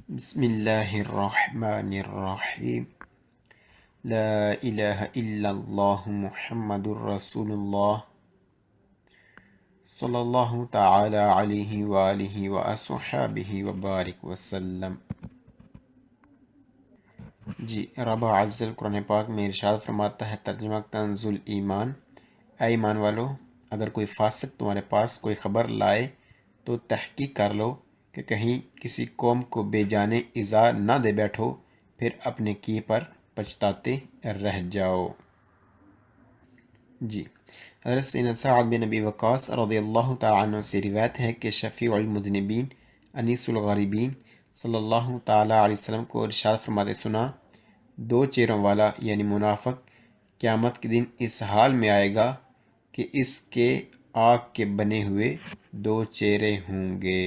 بسم اللہ الرحمن الرحیم لا الہ الا اللہ محمد الرسول اللہ صلی اللہ تعالی علیہ وآلہ وصحبہ وبارک وسلم۔ جی، رب عز قرآن پاک میں ارشاد فرماتا ہے، ترجمہ کنز الایمان: اے ایمان والو، اگر کوئی فاسق تمہارے پاس کوئی خبر لائے تو تحقیق کر لو کہ کہیں کسی قوم کو بے جانے ایذا نہ دے بیٹھو، پھر اپنے کیے پر پچھتاتے رہ جاؤ۔ جی، حضرت سیدنا سعد بن ابی وقاص رضی اللہ تعالیٰ عنہ سے روایت ہے کہ شفیع المذنبین انیس الغریبین صلی اللہ تعالیٰ علیہ وسلم کو ارشاد فرماتے سنا، دو چہروں والا یعنی منافق قیامت کے دن اس حال میں آئے گا کہ اس کے آگ کے بنے ہوئے دو چہرے ہوں گے۔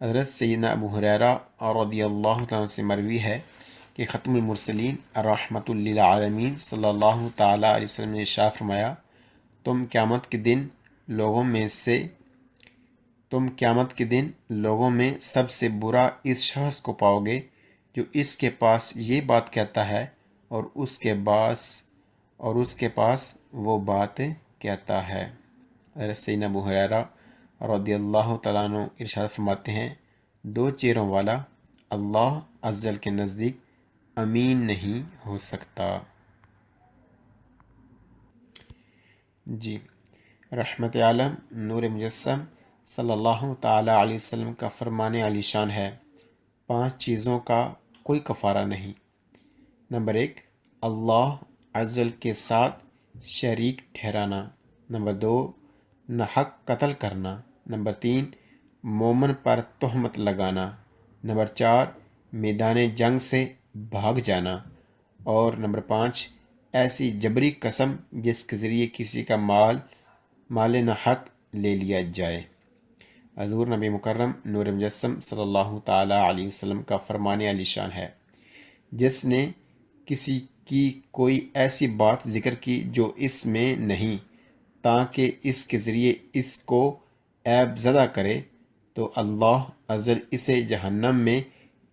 حضرت سیدنا ابو ہریرہ رضی اللہ تعالیٰ سے مروی ہے کہ ختم المرسلین رحمۃ للعالمین صلی اللہ تعالیٰ علیہ وسلم نے ارشاد فرمایا، تم قیامت کے دن لوگوں میں سب سے برا اس شخص کو پاؤ گے جو اس کے پاس یہ بات کہتا ہے اور اس کے پاس وہ بات کہتا ہے۔ حضرت سیدنا ابو ہریرہ رضی اللہ تعالیٰ عنہ ارشاد فرماتے ہیں، دو چہروں والا اللہ عز وجل کے نزدیک امین نہیں ہو سکتا۔ جی، رحمت عالم نور مجسم صلی اللہ تعالیٰ علیہ وسلم کا فرمان علی شان ہے، 5 چیزوں کا کوئی کفارہ نہیں۔ نمبر 1، اللہ عز وجل کے ساتھ شریک ٹھہرانا۔ نمبر 2، ناحق قتل کرنا۔ نمبر 3، مومن پر تہمت لگانا۔ نمبر 4، میدان جنگ سے بھاگ جانا۔ اور نمبر 5، ایسی جبری قسم جس کے ذریعے کسی کا مال ناحق لے لیا جائے۔ حضور نبی مکرم نور مجسم صلی اللہ تعالیٰ علیہ وسلم کا فرمان علی شان ہے، جس نے کسی کی کوئی ایسی بات ذکر کی جو اس میں نہیں تاکہ اس کے ذریعے اس کو عیب زدہ کرے، تو اللہ عز وجل اسے جہنم میں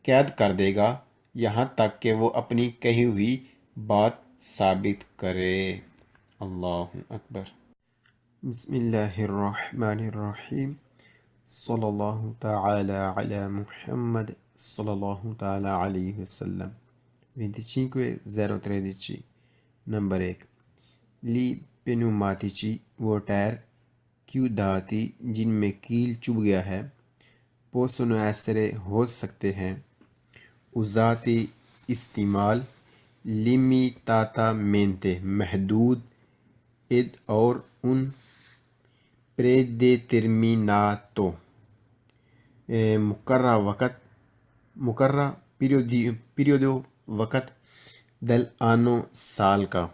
قید کر دے گا یہاں تک کہ وہ اپنی کہی ہوئی بات ثابت کرے۔ اللہ اکبر۔ بسم اللہ الرحمن الرحیم، صلی اللہ تعالی علی محمد صلی اللہ تعالی علیہ وسلم۔ 25:013۔ نمبر 1، لی پنوماتیچی، وہ ٹائر chiudati جن میں کیل چبھ گیا ہے، possono essere ہو سکتے ہیں، usati استعمال، limitatamente محدود، ed اور ان، predeterminato مقررہ وقت، periodo وقت، dell'anno سال کا۔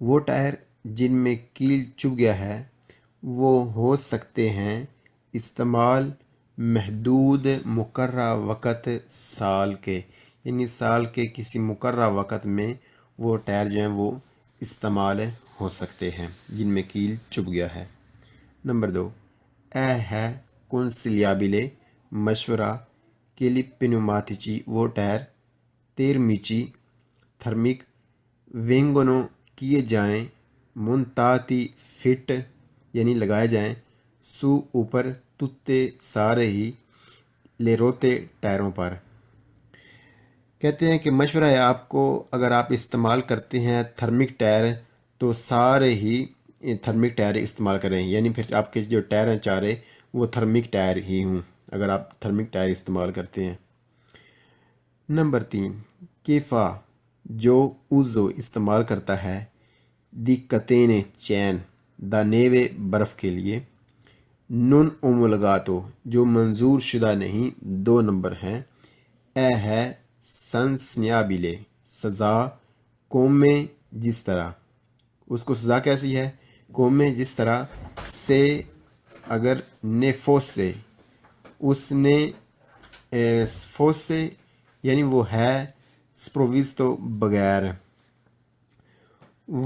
وہ ٹائر جن میں کیل چبھ گیا ہے وہ ہو سکتے ہیں استعمال محدود مقررہ وقت سال کے، یعنی سال کے کسی مقررہ وقت میں وہ ٹائر جو ہیں وہ استعمال ہو سکتے ہیں جن میں کیل چبھ گیا ہے۔ نمبر 2، اے ہے کنسلیابلے مشورہ کے لیے پنوماتیچی، وہ ٹائر تیرمیچی تھرمک وینگونو کیے جائیں، منتاتی فٹ یعنی لگائے جائیں، سو اوپر، تتے سارے ہی، لے روتے ٹائروں پر۔ کہتے ہیں کہ مشورہ ہے آپ کو، اگر آپ استعمال کرتے ہیں تھرمک ٹائر تو سارے ہی تھرمک ٹائر استعمال کریں، یعنی پھر آپ کے جو ٹائر ہیں چارے وہ تھرمک ٹائر ہی ہوں اگر آپ تھرمک ٹائر استعمال کرتے ہیں۔ نمبر 3، کیفا، جو اوزو استعمال کرتا ہے، دی کتین چین، دا نیوے برف کے لیے، نون اومولگاتو جو منظور شدہ نہیں، 2 نمبر ہیں، اے ہے سنسنیابلے سزا، قوم میں جس طرح، اس کو سزا کیسی ہے، قوم میں جس طرح، سے اگر نیفوس سے، اس نے فوس سے یعنی وہ ہے سپروویز تو بغیر،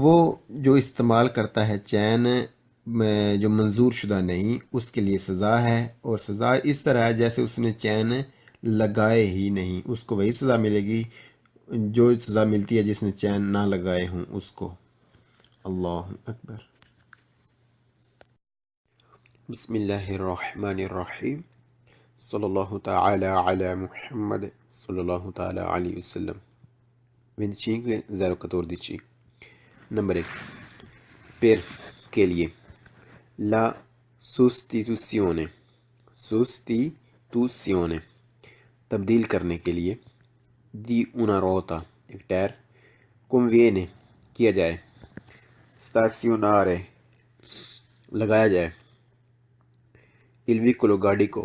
وہ جو استعمال کرتا ہے چین جو منظور شدہ نہیں اس کے لیے سزا ہے، اور سزا اس طرح ہے جیسے اس نے چین لگائے ہی نہیں، اس کو وہی سزا ملے گی جو سزا ملتی ہے جس نے چین نہ لگائے ہوں اس کو۔ اللہ اکبر۔ بسم اللہ الرحمن الرحیم، صلی اللہ تعالی علی محمد صلی اللہ تعالی علیہ وسلم۔ 25 نمبر 1 per کے لیے la sostituzione تبدیل کرنے کے لیے di una ruota ایک ٹائر conviene کیا جائے stazionare لگایا جائے il veicolo گاڑی کو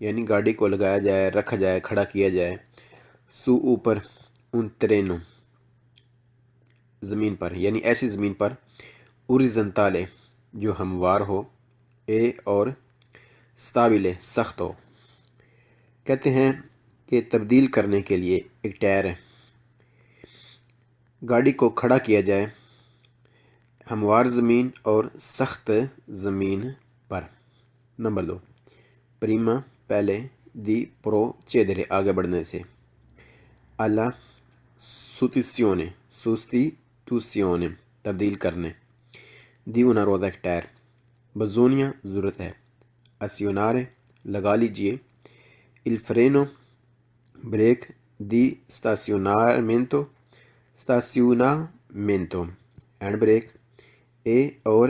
یعنی گاڑی کو لگایا جائے، رکھا جائے، کھڑا کیا جائے su اوپر un terreno زمین پر یعنی ایسی زمین پر اوریزنتالے جو ہموار ہو، اے اور ستابلے سخت ہو۔ کہتے ہیں کہ تبدیل کرنے کے لیے ایک ٹائر ہے، گاڑی کو کھڑا کیا جائے ہموار زمین اور سخت زمین پر۔ نمبر 2 پریما پہلے دی پروچیدرے آگے بڑھنے سے alla sostituzione تبدیل کرنے دی una ruota ایک ٹائر بزونیا ضرورت ہے azionare لگا لیجئے il freno break di stazionamento hand break e اور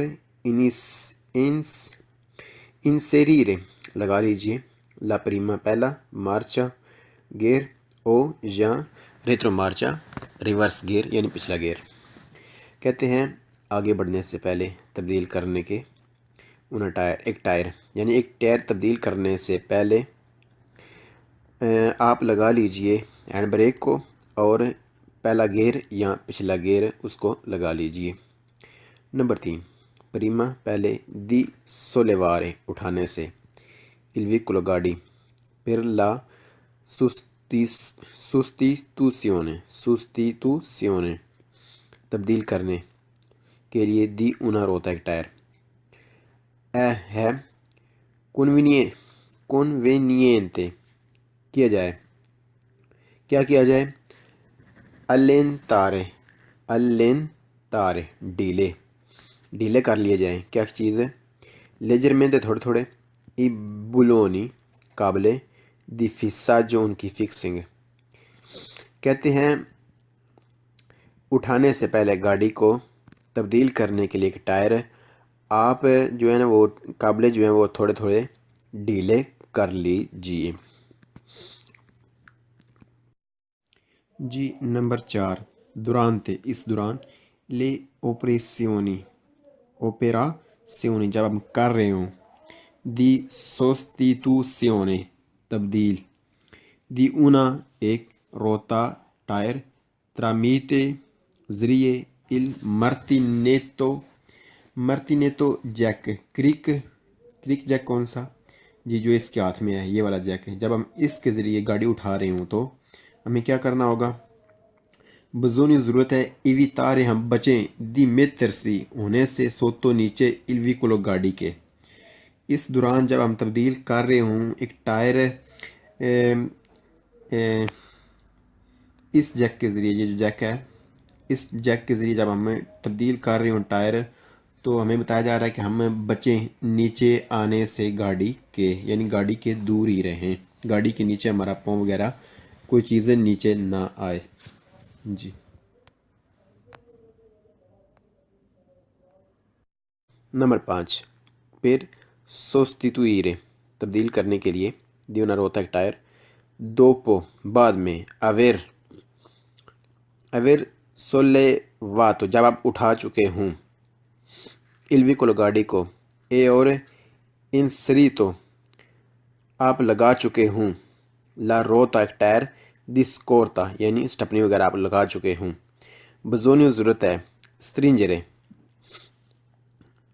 inserire لگا لیجئے la prima پہلا marcia گیئر او یا ریٹرو مارچا ریورس گیئر یعنی پچھلا گیئر۔ کہتے ہیں آگے بڑھنے سے پہلے تبدیل کرنے کے ایک ٹائر یعنی ایک ٹائر تبدیل کرنے سے پہلے آپ لگا لیجئے ہینڈ بریک کو اور پہلا گیئر یا پچھلا گیئر اس کو لگا لیجئے۔ نمبر 3 پریما پہلے دی سولیوارے اٹھانے سے il veicolo گاڑی per la sostituzione تبدیل کرنے کے لیے دی una ruota ایک ٹائر ہے conveniente کیا جائے کیا جائے allentare ڈیلے کر لیے جائیں کیا چیز ہے leggermente تھوڑے i bulloni قابل دی fissaggio ان کی فکسنگ۔ کہتے ہیں اٹھانے سے پہلے گاڑی کو تبدیل کرنے کے لیے ایک ٹائر آپ جو ہے نا وہ قابلے جو ہیں وہ تھوڑے ڈھیلے کر لیجئے۔ جی نمبر 4 durante اس دوران le operazioni جب ہم کر رہے ہوں di sostituzione تبدیل di una ایک روتا ٹائر tramite ذریعے il martinetto جیک کریک جیک کون سا جی جو اس کے ہاتھ میں ہے یہ والا جیک ہے، جب ہم اس کے ذریعے گاڑی اٹھا رہے ہوں تو ہمیں کیا کرنا ہوگا بزونی ضرورت ہے ایویتارے ہم بچیں دی میترسی ہونے سے سوتو نیچے il veicolo گاڑی کے۔ اس دوران جب ہم تبدیل کر رہے ہوں ایک ٹائر اس جیک کے ذریعے یہ جو جیک ہے اس جیک کے ذریعے جب ہم تبدیل کر رہے ہوں ٹائر تو ہمیں بتایا جا رہا ہے کہ ہم بچیں نیچے آنے سے گاڑی کے یعنی گاڑی کے دور ہی رہیں، گاڑی کے نیچے ہمارا پاؤں وغیرہ کوئی چیزیں نیچے نہ آئے۔ جی نمبر 5 پھر sostituire تبدیل کرنے کے لیے di una ruota ایک ٹائر dopo بعد میں aver sollevato جب آپ اٹھا چکے ہوں il veicolo گاڑی کو e اور inserito آپ لگا چکے ہوں la ruota ایک ٹائر di scorta یعنی سٹپنی وغیرہ آپ لگا چکے ہوں بزونی ضرورت ہے stringere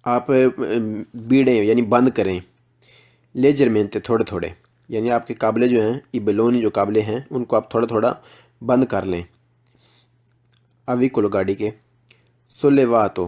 آپ بیڑیں یعنی بند کریں leggermente تھوڑے یعنی آپ کے قابلے جو ہیں ای بلونی جو قابلے ہیں ان کو آپ تھوڑا بند کر لیں avicolo گاڑی کے sollevato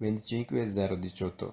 25/018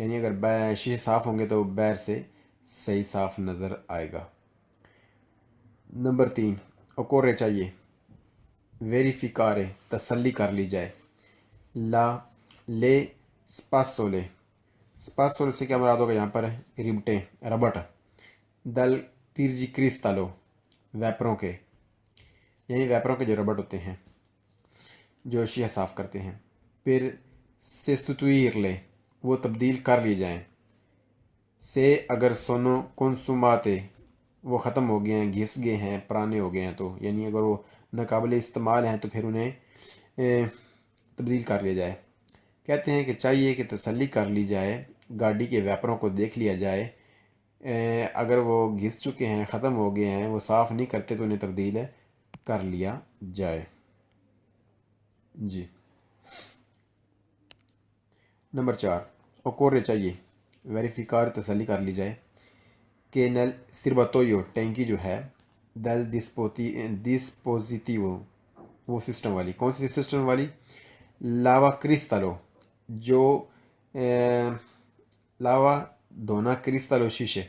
یعنی اگر شیشے صاف ہوں گے تو باہر سے صحیح صاف نظر آئے گا۔ نمبر 3، اوکورے چاہیے، ویریفیکارے تسلی کر لی جائے، لا لے سپاسولے، سپاسولے سے کیا مراد ہوگا یہاں پر؟ ربٹیں، ربٹ، دل تیرجی کرسٹالو، ویپروں کے، یعنی ویپروں کے جو ربٹ ہوتے ہیں جو شیشہ صاف کرتے ہیں۔ پھر سستویرلے، وہ تبدیل کر لی جائیں، سے اگر سونو کنسوماتے، وہ ختم ہو گئے ہیں، گھس گئے ہیں، پرانے ہو گئے ہیں، تو یعنی اگر وہ ناقابل استعمال ہیں تو پھر انہیں تبدیل کر لیا جائے۔ کہتے ہیں کہ چاہیے کہ تسلی کر لی جائے، گاڑی کے ویپروں کو دیکھ لیا جائے، اگر وہ گھس چکے ہیں، ختم ہو گئے ہیں، وہ صاف نہیں کرتے تو انہیں تبدیل کر لیا جائے۔ جی نمبر 4، اوکورے چاہیے، ویریفیکار تسلی کر لی جائے کہ نل سرباتویو، ٹینکی جو ہے، دل ڈسپوزیٹیو، وہ سسٹم والی، کون سی سسٹم والی؟ لاوا کرسٹالو، جو لاوا دھونا کرسٹالو، شیشے،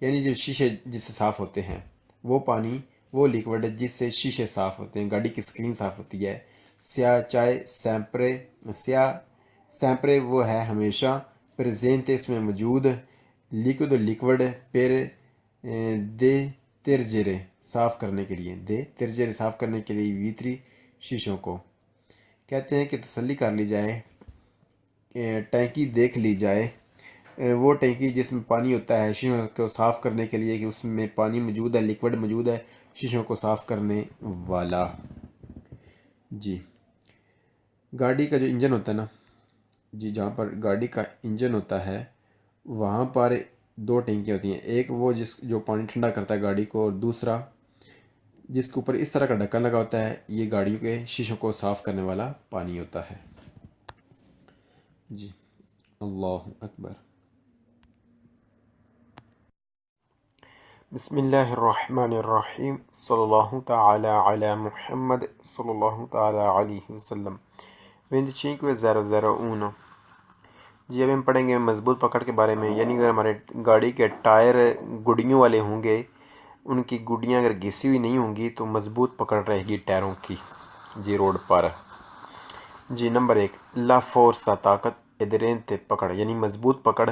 یعنی جو شیشے جس سے صاف ہوتے ہیں، وہ پانی، وہ لیکوڈ جس سے شیشے صاف ہوتے ہیں، گاڑی کی اسکرین صاف ہوتی ہے۔ سیاہ چائے سیمپرے، سیاہ سیمپرے وہ ہے ہمیشہ، پریزینٹ اس میں موجود، لیکوڈ پر دے ترجرے، صاف کرنے کے لیے، دے ترجرے صاف کرنے کے لیے ویتری شیشوں کو۔ کہتے ہیں کہ تسلی کر لی جائے، ٹینکی دیکھ لی جائے، وہ ٹینکی جس میں پانی ہوتا ہے شیشوں کو صاف کرنے کے لیے، کہ اس میں پانی موجود ہے، لیکوڈ موجود ہے شیشوں کو صاف کرنے والا۔ جی گاڑی کا جو انجن ہوتا ہے نا، جی جہاں پر گاڑی کا انجن ہوتا ہے وہاں پر 2 ٹینکیاں ہوتی ہیں، ایک وہ جو پانی ٹھنڈا کرتا ہے گاڑی کو، اور دوسرا جس کے اوپر اس طرح کا ڈھکن لگا ہوتا ہے، یہ گاڑیوں کے شیشوں کو صاف کرنے والا پانی ہوتا ہے۔ جی اللہ اکبر۔ بسم اللہ الرحمن الرحیم، صلی اللہ تعالی علی محمد صلی اللہ تعالی علیہ وسلم۔ 25.001۔ جی اب ہم پڑھیں گے مضبوط پکڑ کے بارے میں، یعنی اگر ہمارے گاڑی کے ٹائر گڈیوں والے ہوں گے، ان کی گڈیاں اگر گھسی ہوئی نہیں ہوں گی تو مضبوط پکڑ رہے گی ٹائروں کی، جی روڈ پر۔ جی نمبر 1، لا فورسا، طاقت، ادرینتے، پکڑ، یعنی مضبوط پکڑ،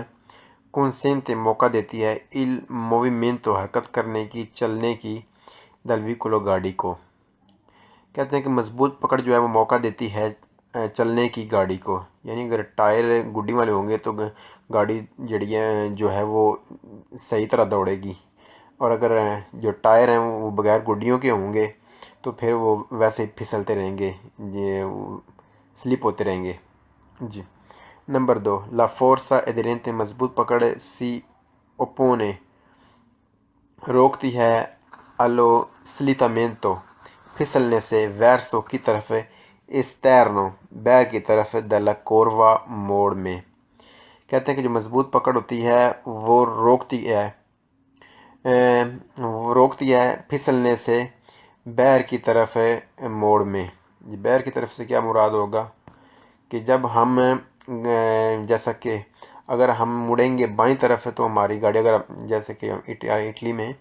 کنسینتے، موقع دیتی ہے، il movimento، حرکت کرنے کی، چلنے کی، del vehicolo، گاڑی کو۔ کہتے ہیں کہ مضبوط پکڑ جو ہے وہ موقع دیتی ہے چلنے کی گاڑی کو، یعنی اگر ٹائر گڈی والے ہوں گے تو گاڑی جو ہے وہ صحیح طرح دوڑے گی، اور اگر جو ٹائر ہیں وہ بغیر گڈیوں کے ہوں گے تو پھر وہ ویسے ہی پھسلتے رہیں گے، یہ سلپ ہوتے رہیں گے۔ جی نمبر 2، لا فورسا ادرینتے، مضبوط پکڑ، سی اوپونے، روکتی ہے، الو سلیتامنتو، پھسلنے سے، ویرسو، کی طرف، استرنو، بیر کی طرف، دلا کوروا، موڑ میں۔ کہتے ہیں کہ جو مضبوط پکڑ ہوتی ہے وہ روکتی ہے پھسلنے سے، بیر کی طرف، موڑ میں۔ بیر کی طرف سے کیا مراد ہوگا کہ جب ہم جیسا کہ اگر ہم مڑیں گے بائیں طرف تو ہماری گاڑی، اگر جیسے کہ اٹلی میں،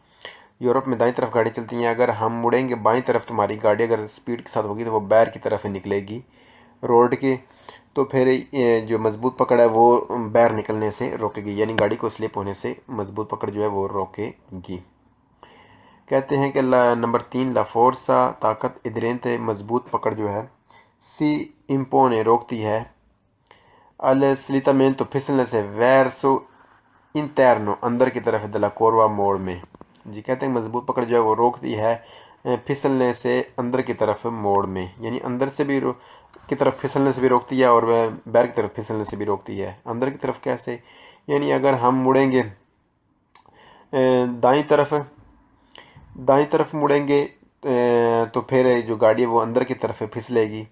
یورپ میں دائیں طرف گاڑی چلتی ہیں، اگر ہم مڑیں گے بائیں طرف تو ہماری گاڑی اگر سپیڈ کے ساتھ ہوگی تو وہ بیر کی طرف نکلے گی روڈ کے، تو پھر جو مضبوط پکڑ ہے وہ بیر نکلنے سے روکے گی، یعنی گاڑی کو سلپ ہونے سے مضبوط پکڑ جو ہے وہ روکے گی۔ کہتے ہیں کہ نمبر 3، لا فورسا، طاقت، ادرینتے، مضبوط پکڑ جو ہے، سی امپونے، روکتی ہے، السلیتامنتو، پھسلنے سے، ویرسو انترنو، اندر کی طرف، دلا کوروا، موڑ میں۔ جی کہتے ہیں مضبوط پکڑ جو ہے وہ روکتی ہے پھسلنے سے، اندر کی طرف، موڑ میں، یعنی اندر سے بھی کی طرف پھسلنے سے بھی روکتی ہے اور بیر کی طرف پھسلنے سے بھی روکتی ہے۔ اندر کی طرف کیسے؟ یعنی اگر ہم مڑیں گے دائیں طرف مڑیں گے تو پھر جو گاڑی ہے وہ اندر کی طرف پھسلے گی،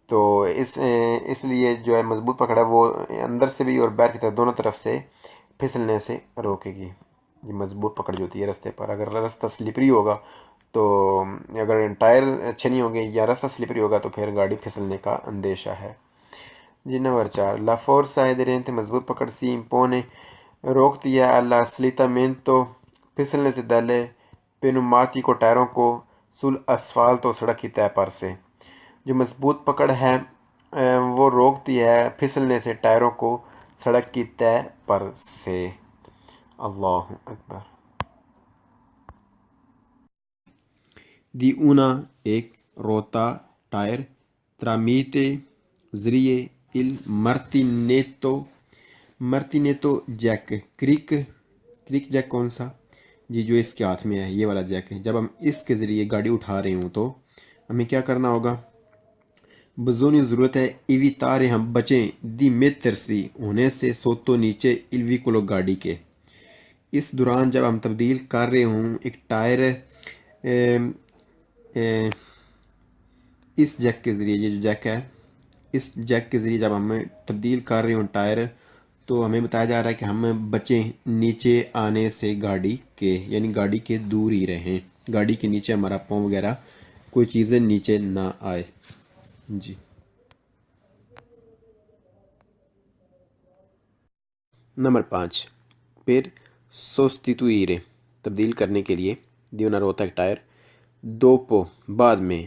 تو اس لیے جو ہے مضبوط پکڑ ہے وہ اندر سے بھی اور بیر کی طرف دونوں طرف سے پھسلنے سے روکے گی۔ یہ مضبوط پکڑ جو ہوتی ہے رستے پر، اگر راستہ سلپری ہوگا تو اگر ٹائر اچھے نہیں ہوں گے یا راستہ سلپری ہوگا تو پھر گاڑی پھسلنے کا اندیشہ ہے۔ جی نمبر 4. La forza adherente مضبوط پکڑ si impone روکتی ہے اللہ slittamento پھسلنے سے دلے pneumatico ٹائروں کو sul asfalto سڑک کی تہ پر سے. جو مضبوط پکڑ ہے وہ روکتی ہے پھسلنے سے ٹائروں کو سڑک کی تہ پر سے. اللہ اکبر. دی اونا ایک روتا ٹائر ترامیتے ذریعے ال مرتینیتو جیک کریک جیک کون سا؟ جی جو اس کے ہاتھ میں ہے یہ والا جیک ہے. جب ہم اس کے ذریعے گاڑی اٹھا رہے ہوں تو ہمیں کیا کرنا ہوگا؟ بزونی ضرورت ہے ایویتارے ہم بچیں دی میترسی ہونے سے سوتو نیچے الویکولو گاڑی کے. اس دوران جب ہم تبدیل کر رہے ہوں ایک ٹائر اس جیک کے ذریعے، یہ جو جیک ہے اس جیک کے ذریعے جب ہم تبدیل کر رہے ہوں ٹائر تو ہمیں بتایا جا رہا ہے کہ ہم بچیں نیچے آنے سے گاڑی کے، یعنی گاڑی کے دور ہی رہیں، گاڑی کے نیچے ہمارا پاؤں وغیرہ کوئی چیزیں نیچے نہ آئے. جی نمبر 5. پھر سوستیتوئیرے تبدیل کرنے کے لیے دیونا روتا ایک ٹائر دوپو بعد میں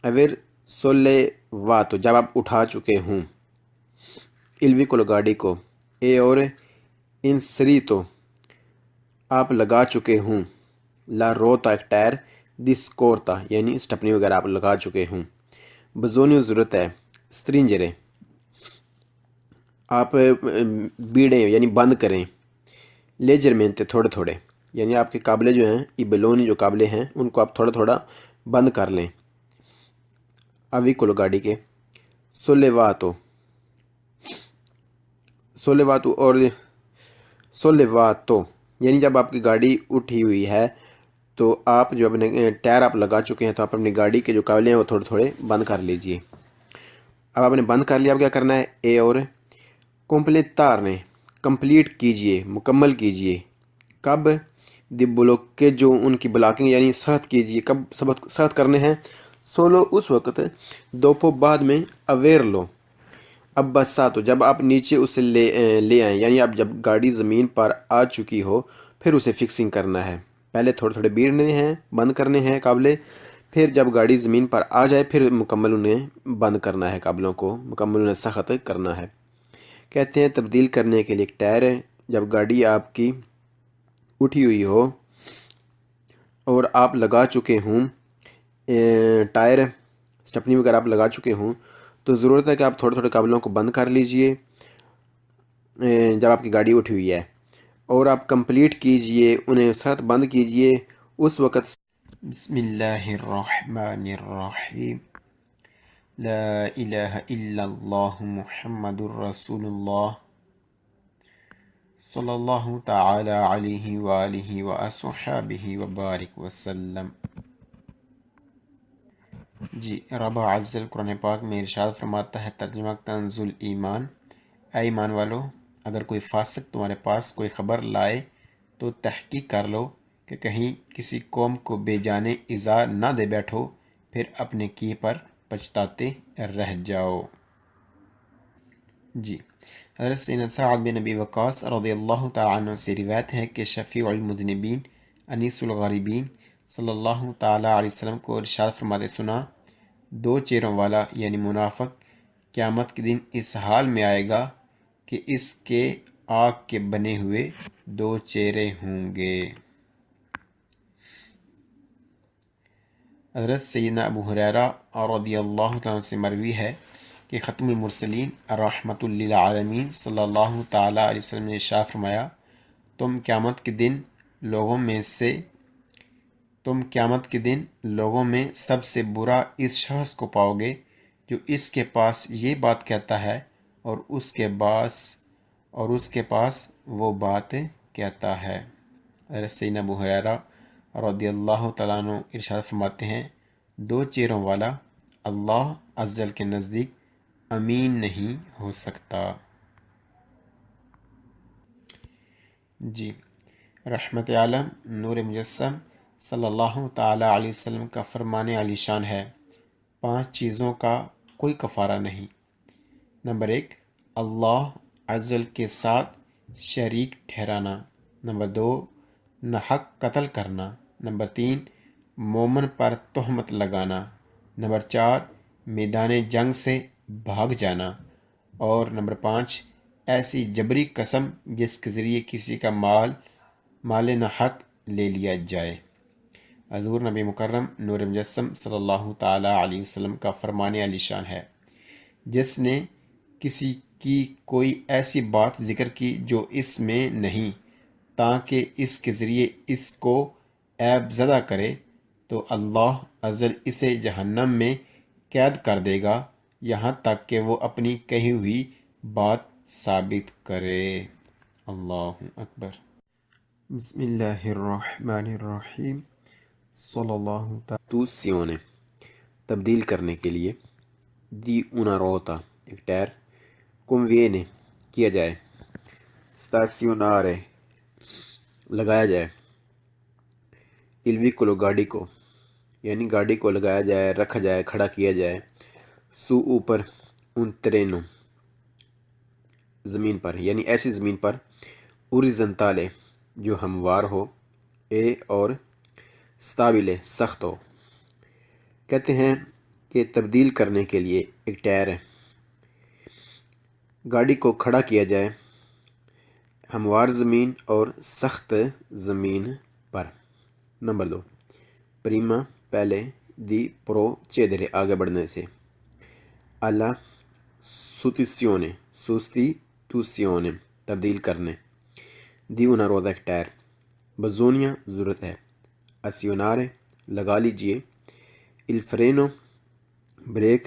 اویر سولیواتو جب آپ اٹھا چکے ہوں الویکولو گاڑی کو اے اور انسریتو آپ لگا چکے ہوں لا روتا ایک ٹائر ڈسکورتا یعنی اسٹپنی وغیرہ آپ لگا چکے ہوں. بزونی ضرورت ہے سٹرینجرے آپ بیڑیں یعنی بند کریں لیجرمنٹ تھوڑے تھوڑے یعنی آپ کے قابلے جو ہیں یہ بیلونی جو قابلے ہیں ان کو آپ تھوڑا تھوڑا بند کر لیں اویکولو گاڑی کے. سولیواتو یعنی جب آپ کی گاڑی اٹھی ہوئی ہے تو آپ جو اپنے ٹائر آپ لگا چکے ہیں تو آپ اپنی گاڑی کے جو قابلے ہیں وہ تھوڑے تھوڑے بند کر لیجئے. اب آپ نے بند کر لیا، اب کیا کرنا ہے؟ اے اور کمپلیٹ کیجئے، مکمل کیجئے. کب؟ دی بلوکے جو ان کی بلاکنگ یعنی سخت کیجئے. کب سخت کرنے ہیں؟ سولو اس وقت دوپو بعد میں اویر لو اب بسا تو جب آپ نیچے اسے لے آئیں یعنی آپ جب گاڑی زمین پر آ چکی ہو پھر اسے فکسنگ کرنا ہے. پہلے تھوڑے تھوڑے بیڑنے ہیں، بند کرنے ہیں قابلے، پھر جب گاڑی زمین پر آ جائے پھر مکمل انہیں بند کرنا ہے، قابلوں کو مکمل انہیں سخت کرنا ہے. کہتے ہیں تبدیل کرنے کے لیے ایک ٹائر ہے جب گاڑی آپ کی اٹھی ہوئی ہو اور آپ لگا چکے ہوں ٹائر اسٹپنی وغیرہ آپ لگا چکے ہوں تو ضرورت ہے کہ آپ تھوڑے تھوڑے قابلوں کو بند کر لیجئے جب آپ کی گاڑی اٹھی ہوئی ہے اور آپ کمپلیٹ کیجئے، انہیں سخت بند کیجئے اس وقت. بسم اللہ الرحمن الرحیم لا الہ الا اللہ محمد الرسول اللہ صلی اللہ تعالی علیہ وآلہ وآصحابہ وبارک وسلم. جی رب عز وجل قرآن پاک میں ارشاد فرماتا ہے، ترجمہ کنز الایمان: اے ایمان والو اگر کوئی فاسق تمہارے پاس کوئی خبر لائے تو تحقیق کر لو کہ کہیں کسی قوم کو بے جانے ایذا نہ دے بیٹھو، پھر اپنے کیے پر پچھتاتے رہ جاؤ. جی حضرت سیدنا سعد بن نبی وقاص رضی اللہ تعالیٰ عنہ سے روایت ہے کہ شفیع المذنبین انیس الغریبین صلی اللہ تعالیٰ علیہ وسلم کو ارشاد فرماتے سنا، دو چہروں والا یعنی منافق قیامت کے دن اس حال میں آئے گا کہ اس کے آگ کے بنے ہوئے دو چہرے ہوں گے. حضرت سیدنا ابو ہریرہ رضی اللہ تعالیٰ سے مروی ہے کہ ختم المرسلین رحمۃ للعالمین صلی اللہ تعالیٰ علیہ وسلم نے ارشاد فرمایا، تم قیامت کے دن لوگوں میں سب سے برا اس شخص کو پاؤ گے جو اس کے پاس یہ بات کہتا ہے اور اس کے پاس وہ بات کہتا ہے. حضرت سیدنا ابو ہریرہ رضی اللہ تعالیٰ عنہ ارشاد فرماتے ہیں، دو چہروں والا اللہ عز و جل کے نزدیک امین نہیں ہو سکتا. جی رحمت عالم نور مجسم صلی اللہ تعالیٰ علیہ وسلم کا فرمان علی شان ہے، 5 چیزوں کا کوئی کفارہ نہیں۔ نمبر 1، اللہ عز وجل کے ساتھ شریک ٹھہرانا۔ نمبر 2، ناحق قتل کرنا۔ نمبر 3، مومن پر تہمت لگانا۔ نمبر 4، میدان جنگ سے بھاگ جانا۔ اور نمبر 5، ایسی جبری قسم جس کے ذریعے کسی کا مال ناحق لے لیا جائے۔ حضور نبی مکرم نور مجسم صلی اللہ تعالیٰ علیہ وسلم کا فرمان علی شان ہے، جس نے کسی کی کوئی ایسی بات ذکر کی جو اس میں نہیں تاکہ اس کے ذریعے اس کو عیب زدہ کرے، تو اللہ عز وجل اسے جہنم میں قید کر دے گا یہاں تک کہ وہ اپنی کہی ہوئی بات ثابت کرے۔ اللہ اکبر۔ بسم اللہ الرحمن الرحیم۔ صلی اللہ تعالی توسیونے تبدیل کرنے کے لیے، دی una ruota ایک ٹائر، conviene کیا جائے، stazionare لگایا جائے، il vicolo گاڑی کو یعنی گاڑی کو لگایا جائے، رکھا جائے، کھڑا کیا جائے، سو اوپر un treno زمین پر یعنی ایسی زمین پر، orizzontale جو ہموار ہو، اے اور stabile سخت ہو۔ کہتے ہیں کہ تبدیل کرنے کے لیے ایک ٹائر ہے، گاڑی کو کھڑا کیا جائے ہموار زمین اور سخت زمین پر۔ نمبر 2، پریما پہلے، دی پروچیدرے آگے بڑھنے سے، alla sostituzione sostituzione تبدیل کرنے، دی una ruota ایک ٹائر، bisogna ضرورت ہے، azionare لگا لیجئے، il freno بریک،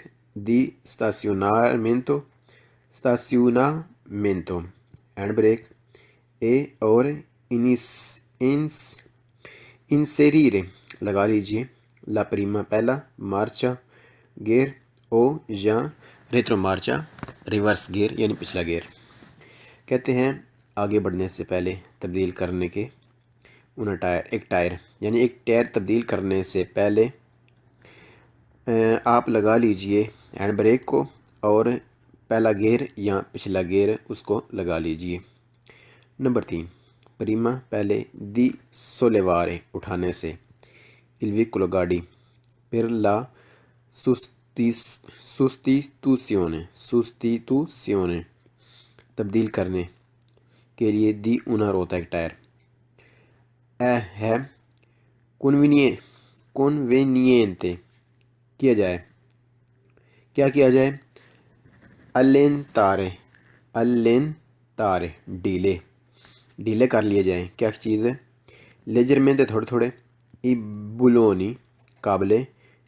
دی stazionamento اینڈ بریک، اے اور inserire لگا لیجئے، la prima پہلا، marcia گیئر، او یا ریٹرو مارچا ریورس گیئر یعنی پچھلا گیئر۔ کہتے ہیں آگے بڑھنے سے پہلے تبدیل کرنے کے ایک ٹائر یعنی ایک ٹائر تبدیل کرنے سے پہلے آپ لگا لیجئے ہینڈ بریک کو اور پہلا گیئر یا پچھلا گیئر اس کو لگا لیجئے۔ نمبر 3، پریما پہلے، دی sollevare اٹھانے سے، il vicolo گاڑی، per la sostituzione تبدیل کرنے کے لیے، دی una ruota ایک ٹائر، ہے conveniente کیا جائے، کیا کیا جائے، allentare ڈیلے کر لیے جائیں، کیا چیز ہے، leggermente تھوڑے تھوڑے، i bulloni قابل،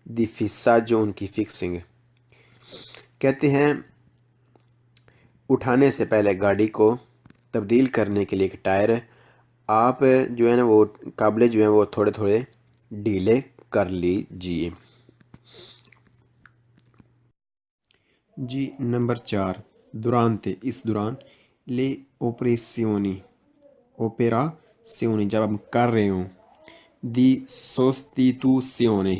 دی fissaggio ان کی فکسنگ۔ کہتے ہیں اٹھانے سے پہلے گاڑی کو تبدیل کرنے کے لیے ایک ٹائر آپ جو ہے نا وہ قابلے جو ہیں وہ تھوڑے تھوڑے ڈھیلے کر لیجئے۔ جی نمبر 4، دورانتے اس دوران، لے اوپریسیونی جب ہم کر رہے ہوں، دی sostituzione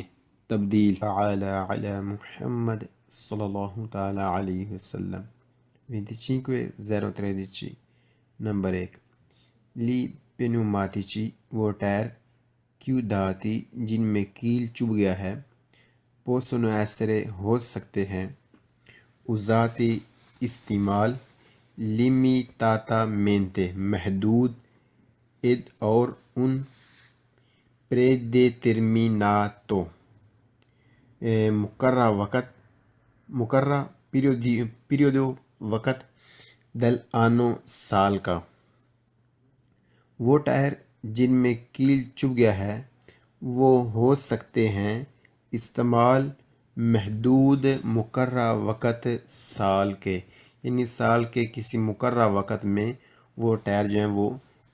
تبدیل، تعالی علی محمد صلی اللہ تعالی علیہ وسلم، 25:013۔ نمبر 1، لی pneumatici وہ ٹائر، chiudati جن میں کیل چبھ گیا ہے، possono essere ہو سکتے ہیں، usati استعمال، limitatamente محدود، ed اور un predeterminato مقررہ وقت، مقررہ periodo وقت، dell'anno سال کا۔ وہ ٹائر جن میں کیل چبھ گیا ہے وہ ہو سکتے ہیں استعمال محدود مقررہ وقت سال کے، یعنی سال کے کسی مقررہ وقت میں وہ ٹائر جو ہیں وہ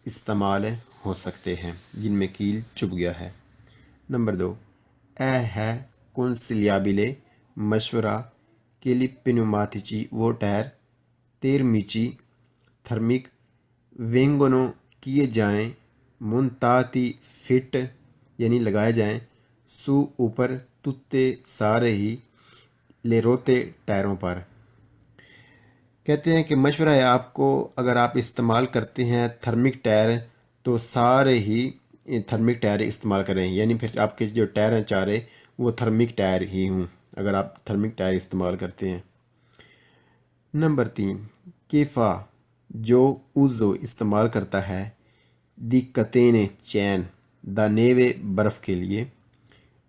استعمال ہو سکتے ہیں جن میں کیل چبھ گیا ہے۔ نمبر 2، ہے کنسلیابلے مشورہ کے لیے pneumatici وہ ٹائر، تیرمیچی تھرمک، وینگونو کیے جائیں، montati فٹ یعنی لگائے جائیں، سو اوپر، tutte سارے ہی، روتے ٹائروں پر۔ کہتے ہیں کہ مشورہ ہے آپ کو، اگر آپ استعمال کرتے ہیں تھرمک ٹائر تو سارے ہی تھرمک ٹائر استعمال کریں، یعنی پھر آپ کے جو ٹائر ہیں چارے وہ تھرمک ٹائر ہی ہوں اگر آپ تھرمک ٹائر استعمال کرتے ہیں۔ نمبر 3، کیفا جو اوزو استعمال کرتا ہے دی کتین چین دا نیوے برف کے لیے،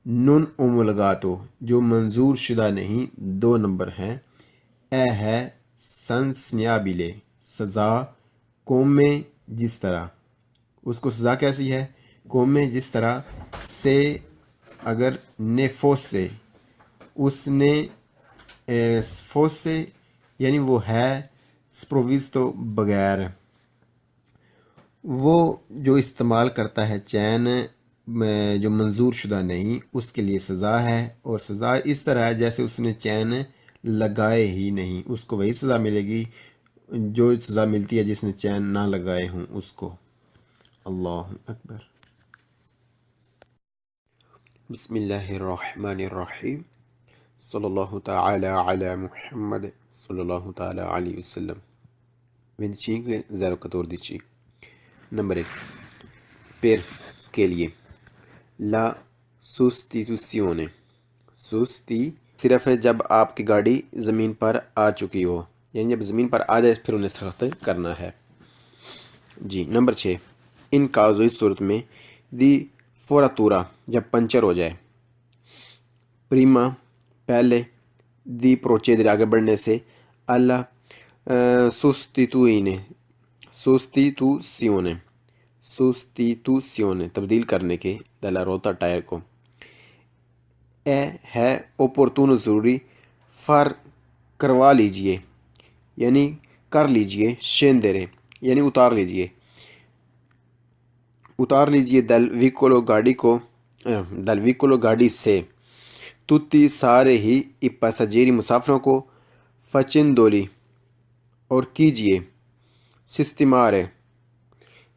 نون اومولگاتو جو منظور شدہ نہیں 2 نمبر ہیں، اے ہے سنسنیابیلے سزا کومے جس طرح، اس کو سزا کیسی ہے؟ کومے جس طرح سے اگر نیفوس سے، اس نے فوس سے یعنی وہ ہے سپروویز تو بغیر، وہ جو استعمال کرتا ہے چین جو منظور شدہ نہیں اس کے لیے سزا ہے، اور سزا اس طرح ہے جیسے اس نے چین لگائے ہی نہیں، اس کو وہی سزا ملے گی جو سزا ملتی ہے جس نے چین نہ لگائے ہوں اس کو۔ اللہ اکبر۔ بسم اللہ الرحمن الرحیم، صلی اللہ تعالی علی محمد صلی اللہ تعالی علیہ وسلم۔ 25 014۔ نمبر 1، پیر کے لیے لا سوستیتوسیونے، سوستی صرف ہے جب آپ کی گاڑی زمین پر آ چکی ہو، یعنی جب زمین پر آ جائے پھر انہیں سخت کرنا ہے۔ جی نمبر 6، ان کازو اس صورت میں دی فوراتورا جب پنچر ہو جائے، پریما پہلے، دی پروچیدر آگے بڑھنے سے، اللہ سوستیتوینے سوستیتوسیونے سوستیتوسیونے تبدیل کرنے کے، دلا روتا ٹائر کو، اے ہے اوپورتونو ضروری، فار کروا لیجئے یعنی کر لیجئے، شیندرے یعنی اتار لیجئے، اتار لیجئے دل ویکولو گاڑی کو، دل ویکولو گاڑی سے، توتی سارے ہی ای پاساجیری مسافروں کو، فچندولی اور کیجئے، سسٹمارے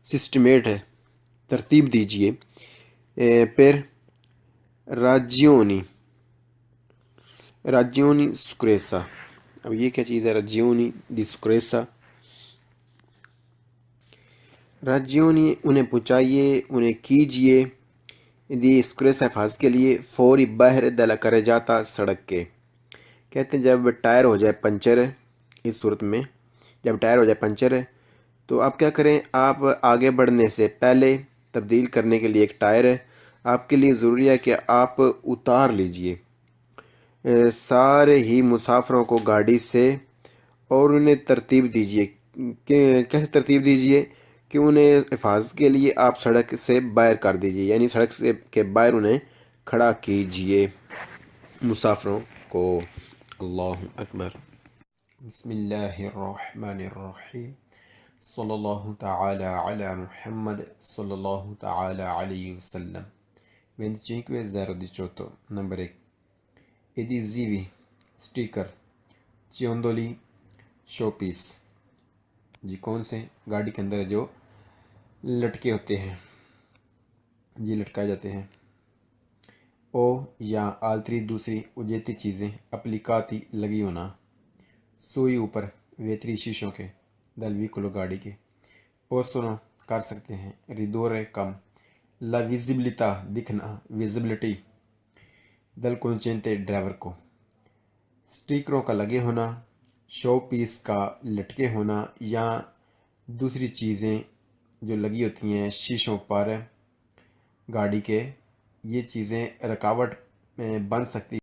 سسٹمیٹ ترتیب دیجئے، پر راجیونی راجیونی سکریسا، اب یہ کیا چیز ہے راجیونی دی سکریسا؟ راجیونی انہیں پہنچائیے، انہیں کیجئے، دی سکریسا حفاظت کے لیے، فوری باہر دلا کرے جاتا سڑک کے۔ کہتے ہیں جب ٹائر ہو جائے پنچر، اس صورت میں جب ٹائر ہو جائے پنچر تو آپ کیا کریں، آپ آگے بڑھنے سے پہلے تبدیل کرنے کے لیے ایک ٹائر ہے آپ کے لیے ضروری ہے کہ آپ اتار لیجئے سارے ہی مسافروں کو گاڑی سے، اور انہیں ترتیب دیجئے، کیسے ترتیب دیجئے کہ انہیں حفاظت کے لیے آپ سڑک سے باہر کر دیجئے، یعنی سڑک سے کے باہر انہیں کھڑا کیجئے مسافروں کو۔ اللہ اکبر۔ بسم اللہ الرحمن الرحیم، صلی اللہ تعالی علی محمد صلی اللہ تعالی علیہ وسلم۔ 25 018۔ نمبر 1، ایدیزیوی سٹیکر، چیوندولی شو پیس، جی کون سے؟ گاڑی کے اندر جو لٹکے ہوتے ہیں، جی لٹکائے جاتے ہیں۔ او یا آلتری دوسری اجیتی چیزیں، اپلیکاتی لگی ہونا، سوئی اوپر ویتری شیشوں کے، دل ویکولو گاڑی کے، پوسونو کر سکتے ہیں، ریدورے کم، لا ویزیبلٹا دکھنا، ویزیبلٹی، دل کنچینتے ڈرائیور کو، سٹیکروں کا لگے ہونا، شو پیس کا لٹکے ہونا، یا دوسری چیزیں جو لگی ہوتی ہیں شیشوں پر گاڑی کے، یہ چیزیں رکاوٹ بن سکتی